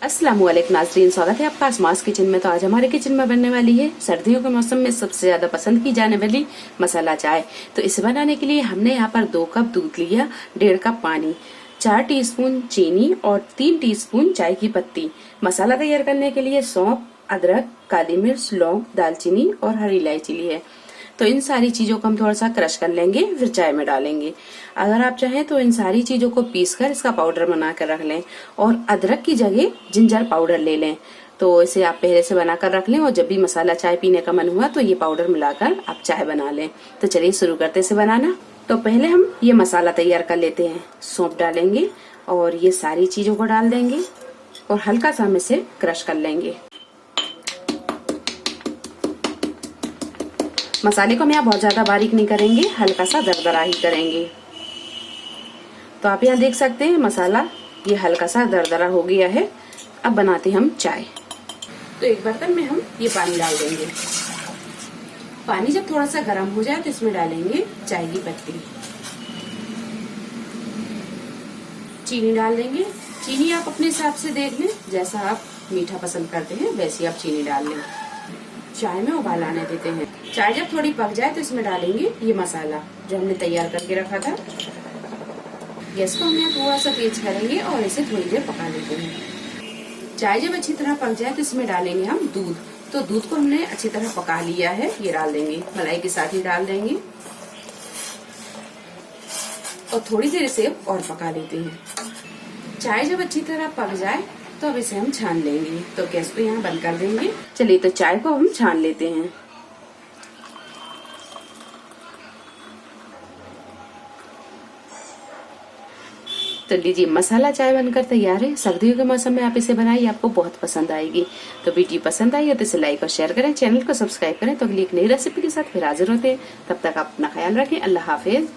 अस्सलामुअलैकुम नाज़रीन, स्वागत है आपका आसमास किचन में। तो आज हमारे किचन में बनने वाली है सर्दियों के मौसम में सबसे ज्यादा पसंद की जाने वाली मसाला चाय। तो इसे बनाने के लिए हमने यहाँ पर 2 कप दूध लिया, 1.5 कप पानी, 4 टीस्पून चीनी और 3 टीस्पून चाय की पत्ती। मसाला तैयार करने के लिए सौंफ, अदरक, काली मिर्च, लौंग, दालचीनी और हरी इलायची ली है। तो इन सारी चीजों को हम थोड़ा सा क्रश कर लेंगे, फिर चाय में डालेंगे। अगर आप चाहें तो इन सारी चीजों को पीसकर इसका पाउडर बना कर रख लें और अदरक की जगह जिंजर पाउडर ले लें। तो इसे आप पहले से बनाकर रख लें और जब भी मसाला चाय पीने का मन हुआ तो ये पाउडर मिलाकर आप चाय बना लें। तो चलिए शुरू करते इसे बनाना। तो पहले हम ये मसाला तैयार कर लेते हैं। सौंफ डालेंगे और ये सारी चीजों को डाल देंगे और हल्का सा हम इसे क्रश कर लेंगे। मसाले को हम यहाँ बहुत ज्यादा बारीक नहीं करेंगे, हल्का सा दरदरा ही करेंगे। तो आप यहाँ देख सकते हैं मसाला ये हल्का सा दरदरा हो गया है। अब बनाते हैं हम चाय। तो एक बर्तन में हम ये पानी डाल देंगे। पानी जब थोड़ा सा गर्म हो जाए तो इसमें डालेंगे चाय की पत्ती, चीनी डाल देंगे। चीनी आप अपने हिसाब से देख लें, जैसा आप मीठा पसंद करते हैं वैसी आप चीनी डाल लें। चाय में उबाल आने देते हैं। चाय जब थोड़ी पक जाए तो इसमें डालेंगे ये मसाला जो हमने तैयार करके रखा था। गैस को हम थोड़ा सा तेज करेंगे और इसे थोड़ी देर पका लेते हैं। चाय जब अच्छी तरह पक जाए तो इसमें डालेंगे हम दूध। तो दूध को हमने अच्छी तरह पका लिया है, ये डाल देंगे, मलाई के साथ ही डाल देंगे और थोड़ी देर इसे और पका लेते हैं। चाय जब अच्छी तरह पक जाए तो अब इसे हम छान लेंगे। तो गैस को यहाँ बंद कर देंगे। चलिए तो चाय को हम छान लेते हैं। तो लीजिए मसाला चाय बनकर तैयार है। सर्दियों के मौसम में आप इसे बनाइए, आपको बहुत पसंद आएगी। तो वीडियो पसंद आई है तो इसे लाइक और शेयर करें, चैनल को सब्सक्राइब करें। तो अगली एक नई रेसिपी के साथ फिर हाजिर होते हैं। तब तक आप अपना ख्याल रखें। अल्लाह हाफिज।